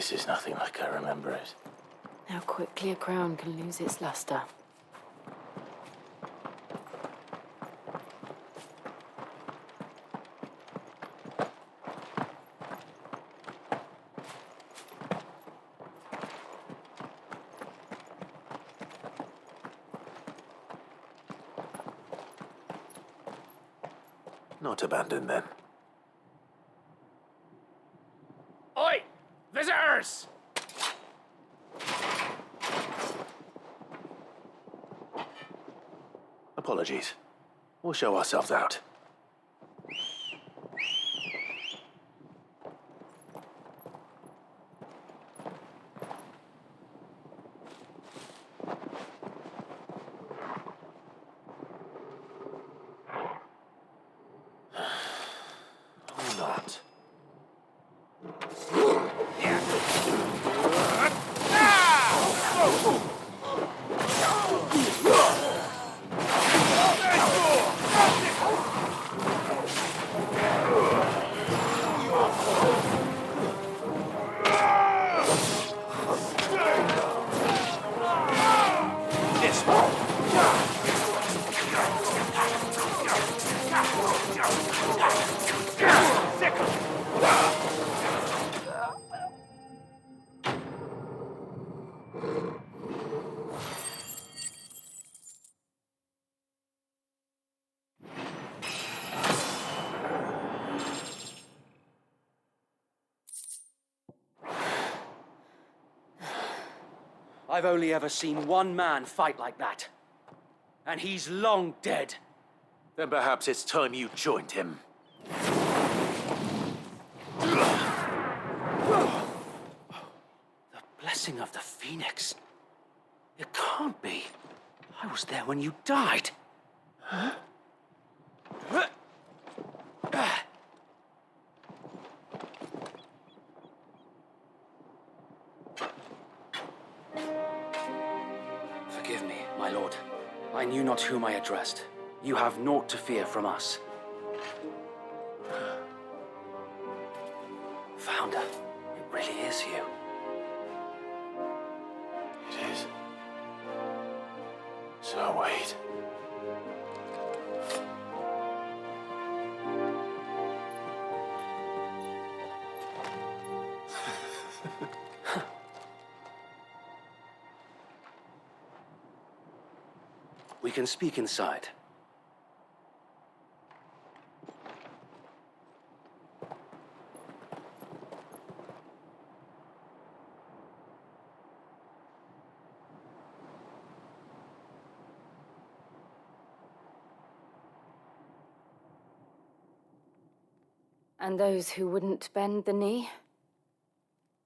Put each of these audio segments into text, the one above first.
This is nothing like I remember it. How quickly a crown can lose its luster. Not abandoned, then. Oi! Visitors! Apologies. We'll show ourselves out. Or not. I've only ever seen one man fight like that. And he's long dead. Then perhaps it's time you joined him. The blessing of the Phoenix. It can't be. I was there when you died. Huh? Forgive me, my lord. I knew not whom I addressed. You have naught to fear from us. Founder, it really is you. It is. So wait. We can speak inside. And those who wouldn't bend the knee?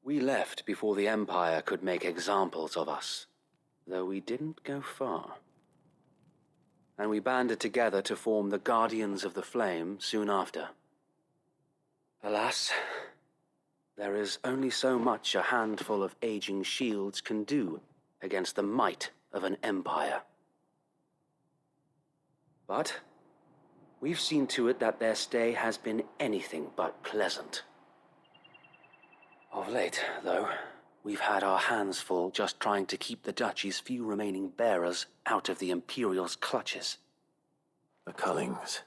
We left before the Empire could make examples of us, though we didn't go far. And we banded together to form the Guardians of the Flame soon after. Alas, there is only so much a handful of aging shields can do against the might of an empire. But we've seen to it that their stay has been anything but pleasant. Of late, though, we've had our hands full just trying to keep the Duchy's few remaining bearers out of the Imperial's clutches. The Cullings.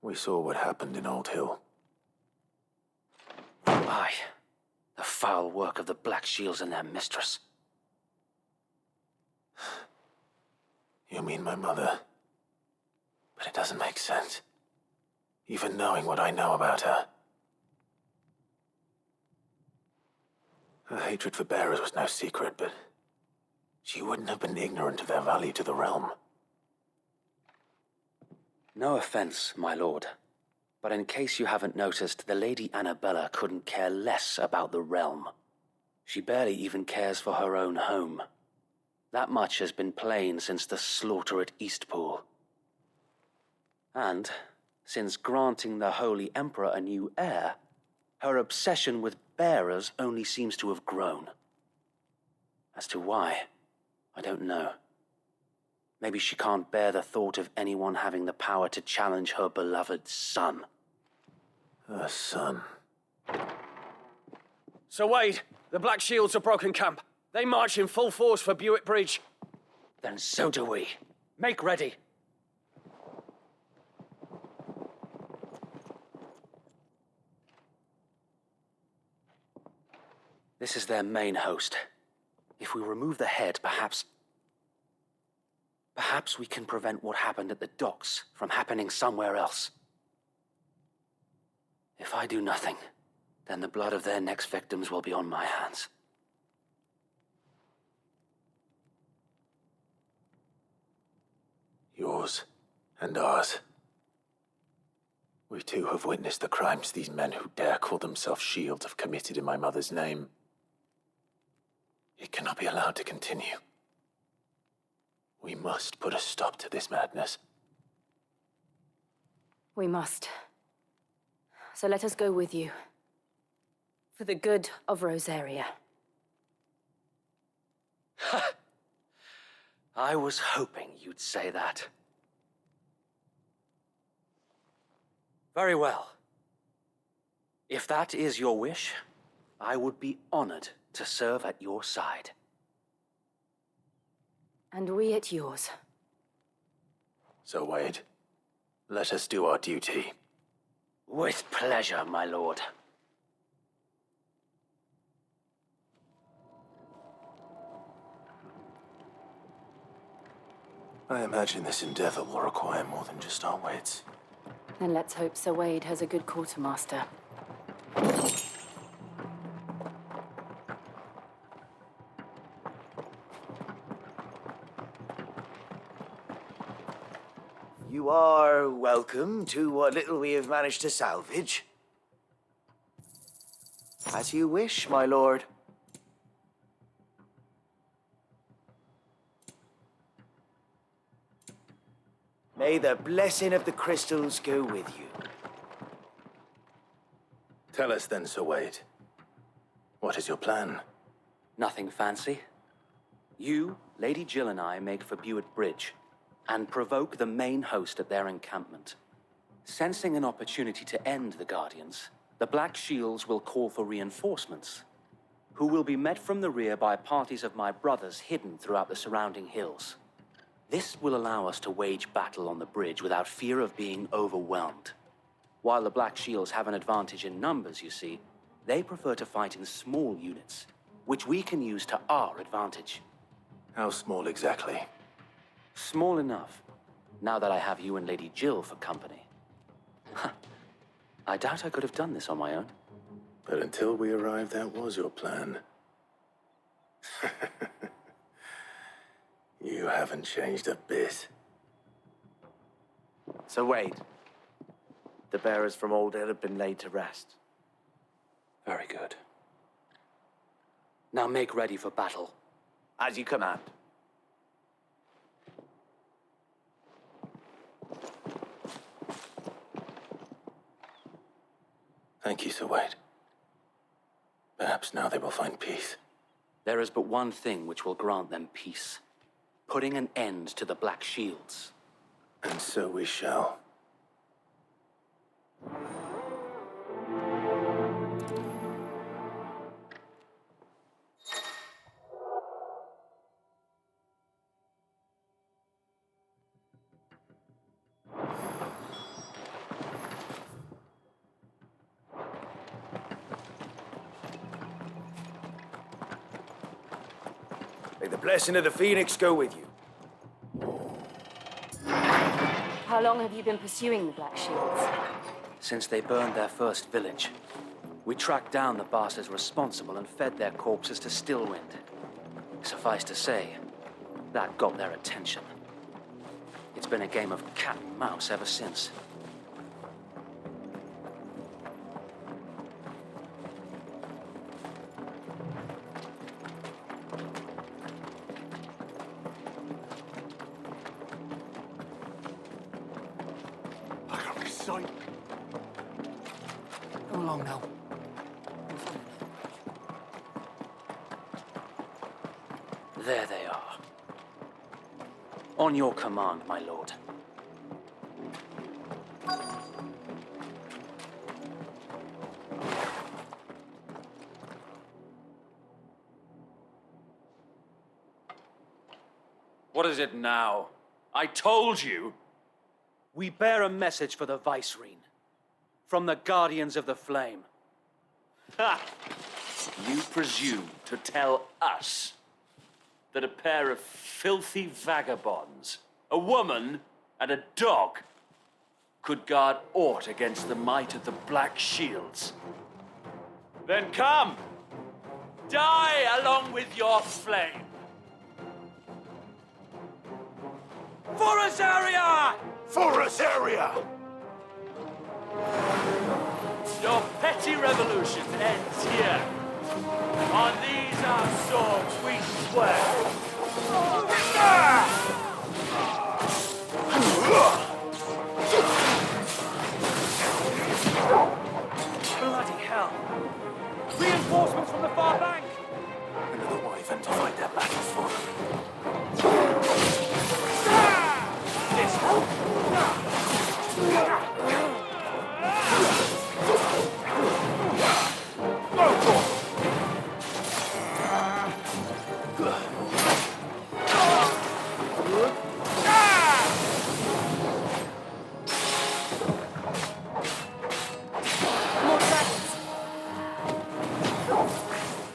We saw what happened in Old Hill. Aye, the foul work of the Black Shields and their mistress. You mean my mother? But it doesn't make sense. Even knowing what I know about her. Her hatred for bearers was no secret, but she wouldn't have been ignorant of their value to the realm. No offense, my lord, but in case you haven't noticed, the Lady Annabella couldn't care less about the realm. She barely even cares for her own home. That much has been plain since the slaughter at Eastpool. And, since granting the Holy Emperor a new heir, her obsession with bearers only seems to have grown. As to why, I don't know. Maybe she can't bear the thought of anyone having the power to challenge her beloved son. Her son. Sir Wade, the Black Shields have broken camp. They march in full force for Buick Bridge. Then so do we. Make ready. This is their main host. If we remove the head, perhaps we can prevent what happened at the docks from happening somewhere else. If I do nothing, then the blood of their next victims will be on my hands. Yours and ours. We too have witnessed the crimes these men who dare call themselves shields have committed in my mother's name. It cannot be allowed to continue. We must put a stop to this madness. We must. So let us go with you. For the good of Rosaria. I was hoping you'd say that. Very well. If that is your wish, I would be honored to serve at your side. And we at yours. So, Wade, let us do our duty. With pleasure, my lord. I imagine this endeavor will require more than just our wits. Then let's hope Sir Wade has a good quartermaster. You are welcome to what little we have managed to salvage. As you wish, my lord. May the blessing of the crystals go with you. Tell us then, Sir Wade. What is your plan? Nothing fancy. You, Lady Jill and I make for Buick Bridge and provoke the main host at their encampment. Sensing an opportunity to end the Guardians, the Black Shields will call for reinforcements, who will be met from the rear by parties of my brothers hidden throughout the surrounding hills. This will allow us to wage battle on the bridge without fear of being overwhelmed. While the Black Shields have an advantage in numbers, you see, they prefer to fight in small units, which we can use to our advantage. How small exactly? Small enough, now that I have you and Lady Jill for company. I doubt I could have done this on my own. But until we arrived, that was your plan. You haven't changed a bit. So Wade, the bearers from Onde have been laid to rest. Very good. Now make ready for battle. As you command. Thank you, Sir Wade. Perhaps now they will find peace. There is but one thing which will grant them peace. Putting an end to the Black Shields. And so we shall. May the blessing of the Phoenix go with you. How long have you been pursuing the Black Shields? Since they burned their first village, we tracked down the bastards responsible and fed their corpses to Stillwind. Suffice to say, that got their attention. It's been a game of cat and mouse ever since. I can't be sight. Come along now. There they are. On your command, my lord. What is it now? I told you! We bear a message for the Vicereine. From the Guardians of the Flame. Ha! You presume to tell us that a pair of filthy vagabonds, a woman and a dog, could guard aught against the might of the Black Shields? Then come! Die along with your flame! For Azaria! For Azaria! Your petty revolution ends here. On these our swords we swear. Bloody hell! Reinforcements from the far bank! Another wyvern to fight their battles for them.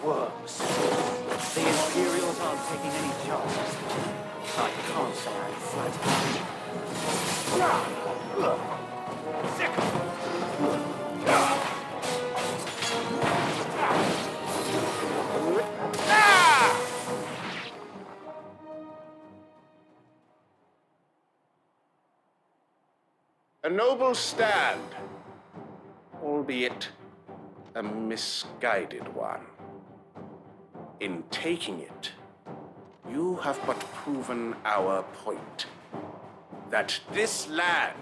Worms. The Imperials aren't taking any chances. I can't say I'm flattered. A noble stand, albeit a misguided one. In taking it, you have but proven our point, that this land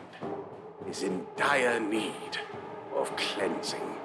is in dire need of cleansing.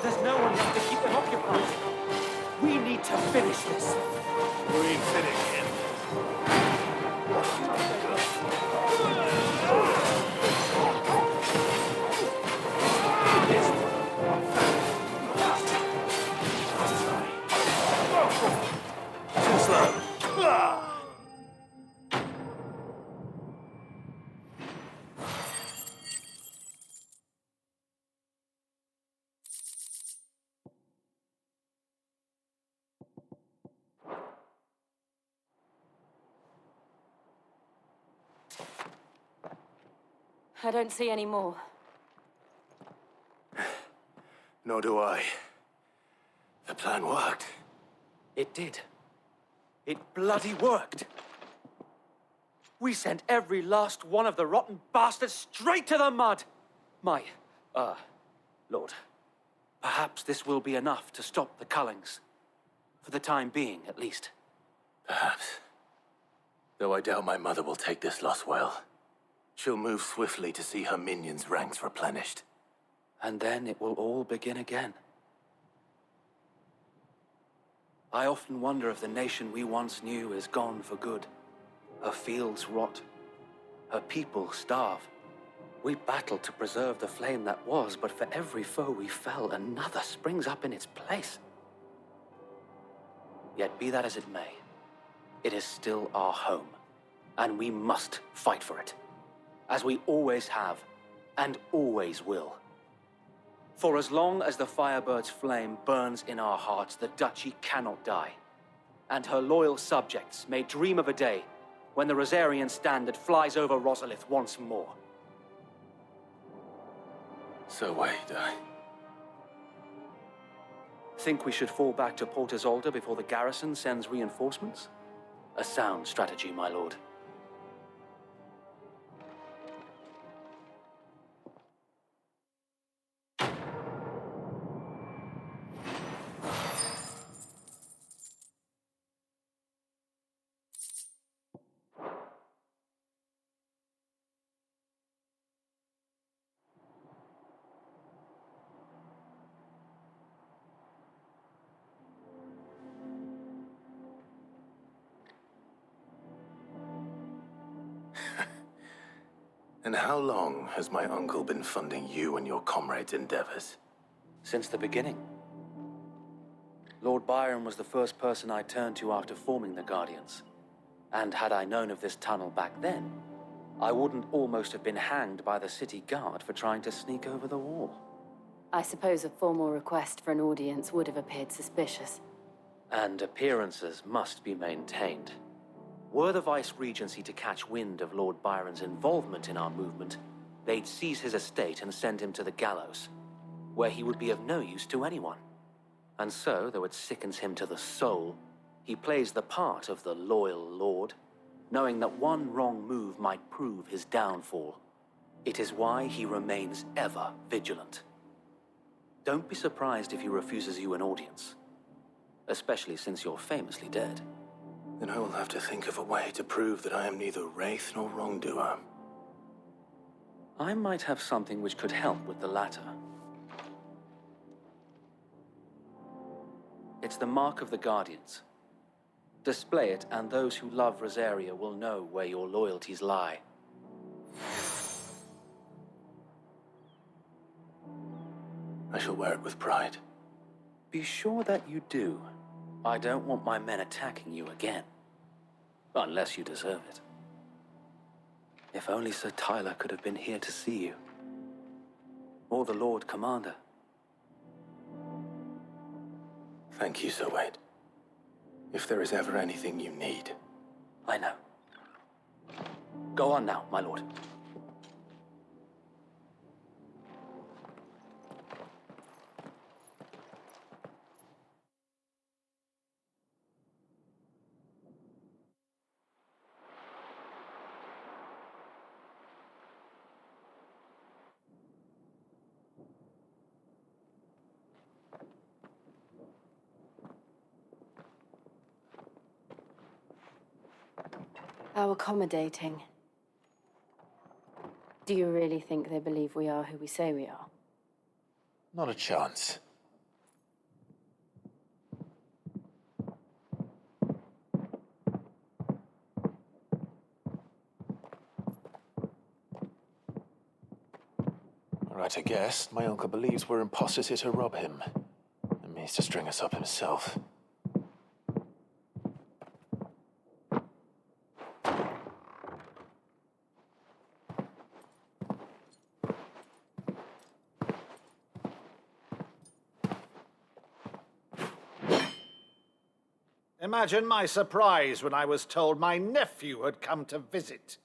There's no one left to keep them occupied. We need to finish this. Green Finnegan. Too slow. I don't see any more. Nor do I. The plan worked. It did. It bloody worked. We sent every last one of the rotten bastards straight to the mud. My, Lord, perhaps this will be enough to stop the Cullings. For the time being, at least. Perhaps. Though I doubt my mother will take this loss well. She'll move swiftly to see her minions' ranks replenished. And then it will all begin again. I often wonder if the nation we once knew is gone for good. Her fields rot. Her people starve. We battled to preserve the flame that was, but for every foe we fell, another springs up in its place. Yet be that as it may, it is still our home, and we must fight for it, as we always have, and always will. For as long as the Firebird's flame burns in our hearts, the Duchy cannot die, and her loyal subjects may dream of a day when the Rosarian standard flies over Rosalith once more. So wait, Think we should fall back to Port Isolde before the garrison sends reinforcements? A sound strategy, my lord. And how long has my uncle been funding you and your comrades' endeavors? Since the beginning. Lord Byron was the first person I turned to after forming the Guardians. And had I known of this tunnel back then, I wouldn't almost have been hanged by the city guard for trying to sneak over the wall. I suppose a formal request for an audience would have appeared suspicious. And appearances must be maintained. Were the Vice-Regency to catch wind of Lord Byron's involvement in our movement, they'd seize his estate and send him to the gallows, where he would be of no use to anyone. And so, though it sickens him to the soul, he plays the part of the loyal lord, knowing that one wrong move might prove his downfall. It is why he remains ever vigilant. Don't be surprised if he refuses you an audience, especially since you're famously dead. Then I will have to think of a way to prove that I am neither wraith nor wrongdoer. I might have something which could help with the latter. It's the mark of the Guardians. Display it, and those who love Rosaria will know where your loyalties lie. I shall wear it with pride. Be sure that you do. I don't want my men attacking you again. Unless you deserve it. If only Sir Tyler could have been here to see you. Or the Lord Commander. Thank you, Sir Wade. If there is ever anything you need. I know. Go on now, my lord. How accommodating. Do you really think they believe we are who we say we are? Not a chance. Right, I guess. My uncle believes we're imposters here to rob him. And means to string us up himself. Imagine my surprise when I was told my nephew had come to visit.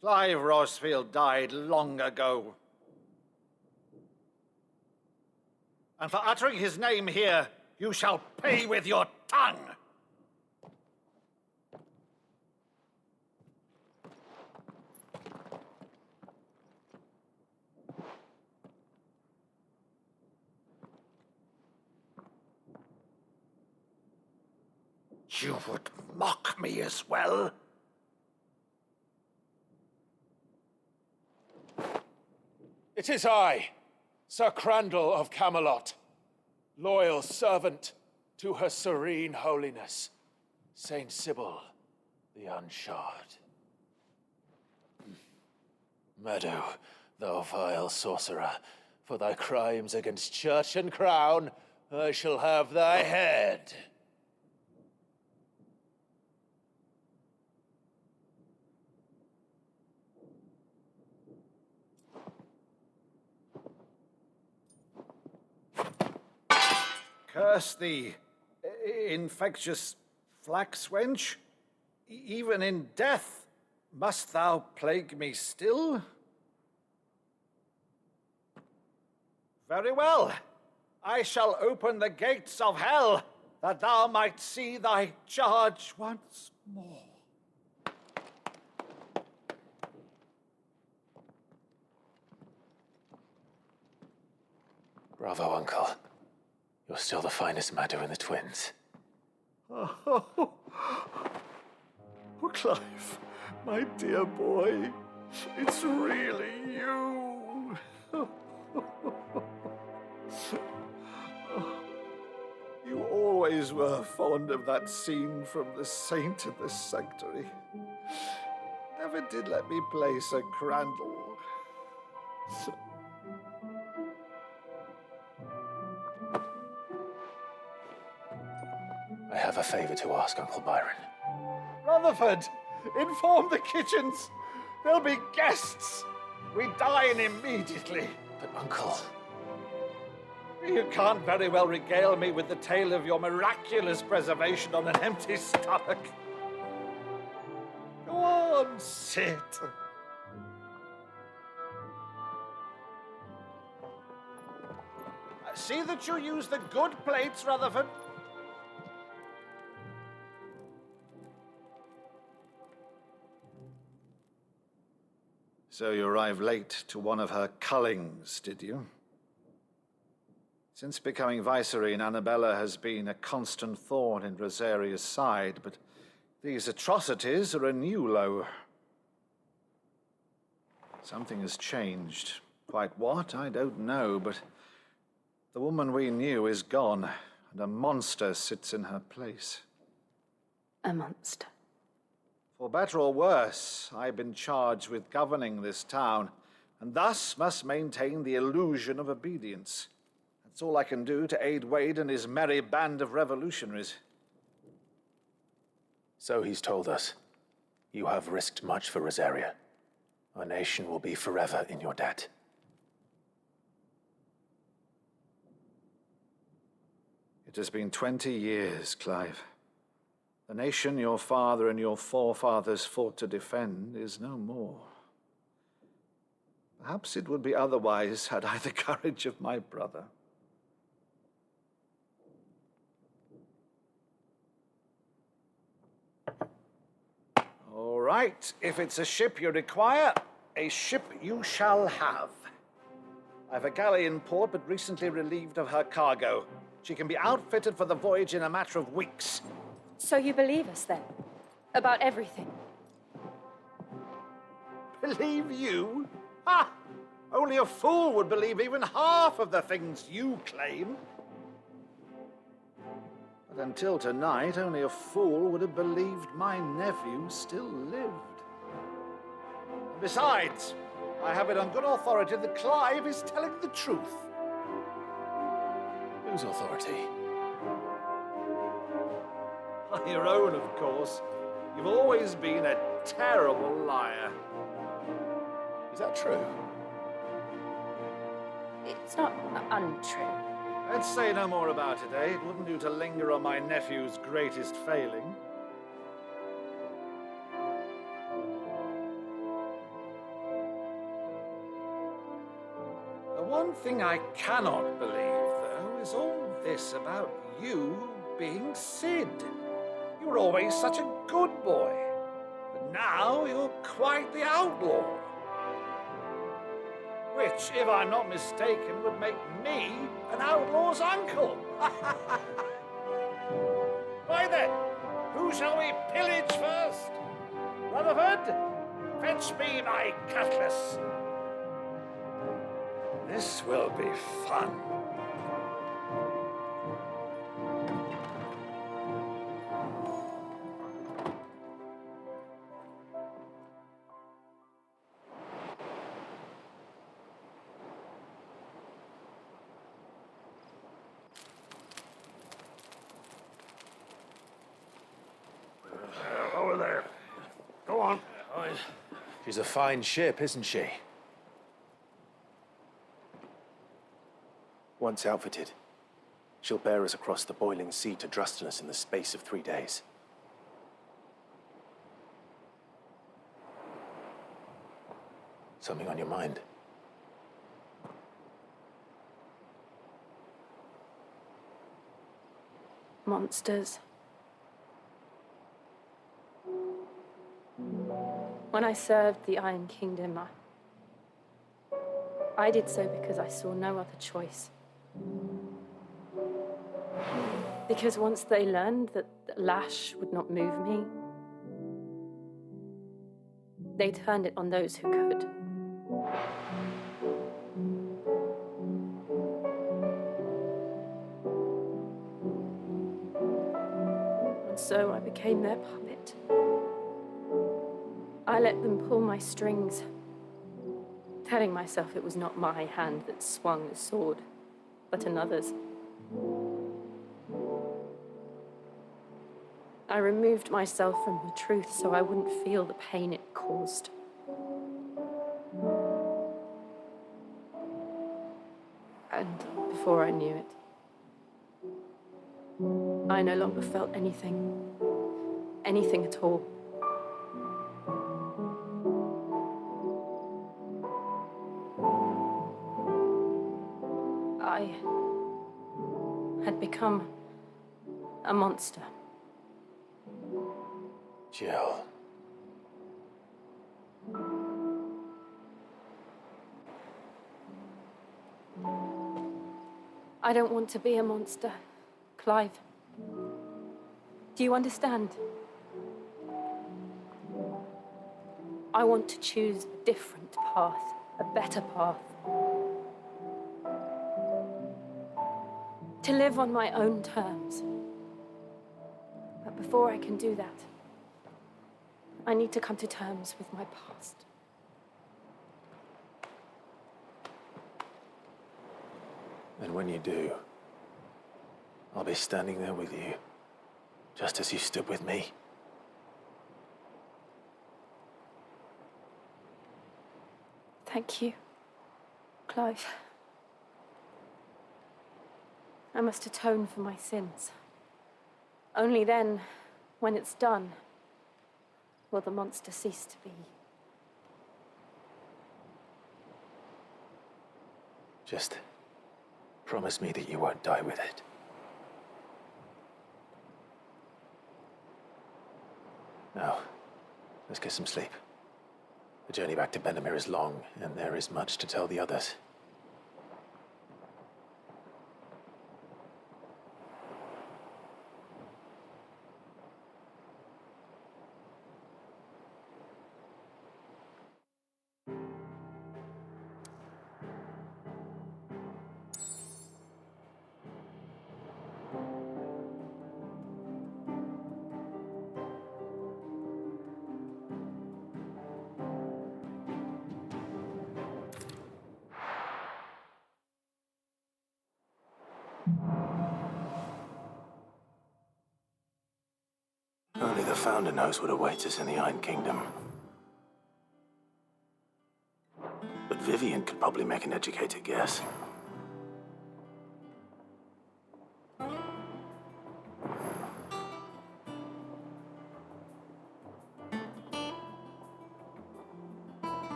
Clive Rosfield died long ago. And for uttering his name here, you shall pay with your tongue. You would mock me as well? It is I, Sir Crandall of Camelot, loyal servant to Her Serene Holiness, Saint Sybil the Unshod. Meadow, thou vile sorcerer, for thy crimes against church and crown, I shall have thy head. Curse thee, infectious flax wench. Even in death, must thou plague me still? Very well. I shall open the gates of hell, that thou might see thy charge once more. Bravo, Uncle. You're still the finest Maddo in the twins. Oh, Clive, my dear boy, it's really you. always were fond of that scene from The Saint and the Sanctuary. Never did let me play Sir Crandall. I have a favor to ask, Uncle Byron. Rutherford, inform the kitchens. There'll be guests. We dine immediately. But, Uncle... You can't very well regale me with the tale of your miraculous preservation on an empty stomach. Go on, sit. See that you use the good plates, Rutherford. So you arrived late to one of her cullings, did you? Since becoming Vicereine, Annabella has been a constant thorn in Rosaria's side, but these atrocities are a new low. Something has changed. Quite what, I don't know, but the woman we knew is gone, and a monster sits in her place. A monster. For better or worse, I've been charged with governing this town, and thus must maintain the illusion of obedience. That's all I can do to aid Wade and his merry band of revolutionaries. So he's told us. You have risked much for Rosaria. Our nation will be forever in your debt. It has been 20 years, Clive. The nation your father and your forefathers fought to defend is no more. Perhaps it would be otherwise had I the courage of my brother. All right, if it's a ship you require, a ship you shall have. I've a galley in port, but recently relieved of her cargo. She can be outfitted for the voyage in a matter of weeks. So you believe us then? About everything? Believe you? Ha! Only a fool would believe even half of the things you claim. But until tonight, only a fool would have believed my nephew still lived. And besides, I have it on good authority that Clive is telling the truth. Whose authority? On your own, of course. You've always been a terrible liar. Is that true? It's not untrue. Let's say no more about it, eh? It wouldn't do to linger on my nephew's greatest failing. The one thing I cannot believe, though, is all this about you being Sid. You were always such a good boy, but now you're quite the outlaw. Which, if I'm not mistaken, would make me an outlaw's uncle. Why then, who shall we pillage first? Rutherford, fetch me my cutlass. This will be fun. Over there. Go on. She's a fine ship, isn't she? Once outfitted, she'll bear us across the boiling sea to Drustinus in the space of 3 days. Something on your mind? Monsters. When I served the Iron Kingdom, I did so because I saw no other choice. Because once they learned that the lash would not move me, they turned it on those who could. And so I became their puppet. I let them pull my strings, telling myself it was not my hand that swung the sword, but another's. I removed myself from the truth so I wouldn't feel the pain it caused. And before I knew it, I no longer felt anything at all. I had become a monster. Jill. I don't want to be a monster, Clive. Do you understand? I want to choose a different path, a better path. To live on my own terms. But before I can do that, I need to come to terms with my past. And when you do, I'll be standing there with you, just as you stood with me. Thank you, Clive. I must atone for my sins. Only then, when it's done, will the monster cease to be. Just promise me that you won't die with it. Now, let's get some sleep. The journey back to Benamir is long, and there is much to tell the others. Only the Founder knows what awaits us in the Iron Kingdom. But Vivian could probably make an educated guess.